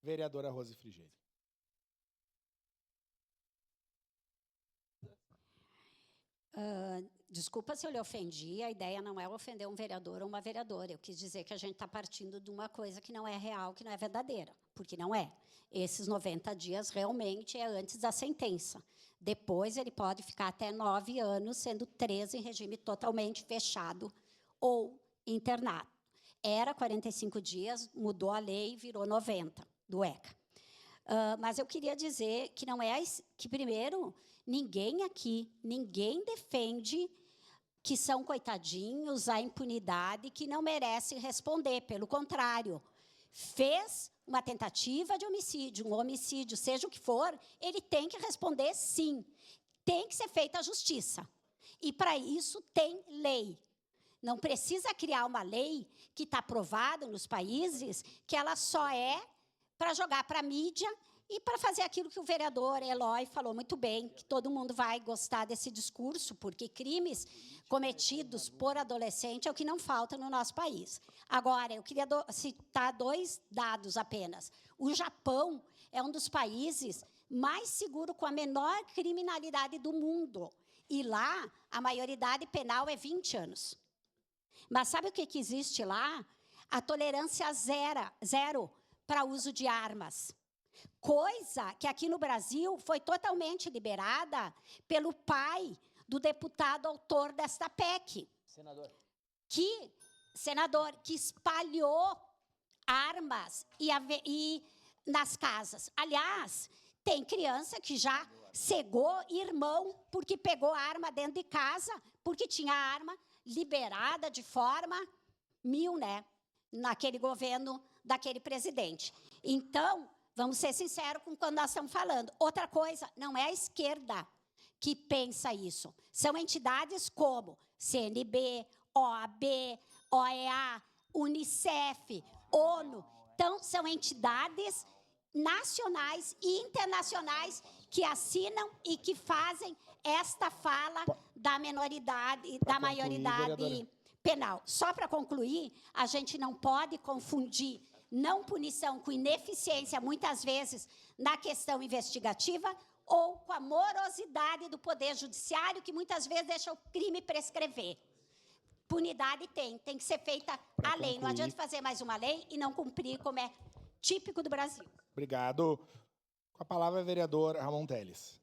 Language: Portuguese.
Vereadora Rose Frigerio. Desculpa se eu lhe ofendi, a ideia não é ofender um vereador ou uma vereadora. Eu quis dizer que a gente está partindo de uma coisa que não é real, que não é verdadeira, porque não é. Esses 90 dias realmente é antes da sentença. Depois ele pode ficar até 9 anos, sendo 13 em regime totalmente fechado ou internado. Era 45 dias, mudou a lei e virou 90 do ECA. Mas eu queria dizer que não é que, primeiro, ninguém defende que são coitadinhos, a impunidade, que não merecem responder. Pelo contrário, fez uma tentativa de homicídio, um homicídio, seja o que for, ele tem que responder sim. Tem que ser feita a justiça. E, para isso, tem lei. Não precisa criar uma lei que está aprovada nos países, que ela só é para jogar para a mídia e para fazer aquilo que o vereador Eloy falou muito bem, que todo mundo vai gostar desse discurso, porque crimes cometidos por adolescente é o que não falta no nosso país. Agora, eu queria citar 2 dados apenas. O Japão é um dos países mais seguros, com a menor criminalidade do mundo. E lá, a maioridade penal é 20 anos. Mas sabe o que existe lá? A tolerância zero para uso de armas. Coisa que aqui no Brasil foi totalmente liberada pelo pai do deputado autor desta PEC. Senador, que espalhou armas nas casas. Aliás, tem criança que já cegou irmão porque pegou a arma dentro de casa, porque tinha arma liberada de forma né? Naquele governo daquele presidente. Então, vamos ser sinceros com quando nós estamos falando. Outra coisa, não é a esquerda que pensa isso. São entidades como CNB, OAB, OEA, Unicef, ONU. Então, são entidades nacionais e internacionais que assinam e que fazem esta fala da minoridade, da maioridade penal. Só para concluir, a gente não pode confundir não punição com ineficiência, muitas vezes, na questão investigativa, ou com a morosidade do Poder Judiciário, que muitas vezes deixa o crime prescrever. Punidade tem que ser feita a lei. Não adianta fazer mais uma lei e não cumprir, como é típico do Brasil. Obrigado. Com a palavra, vereador Ramon Teles.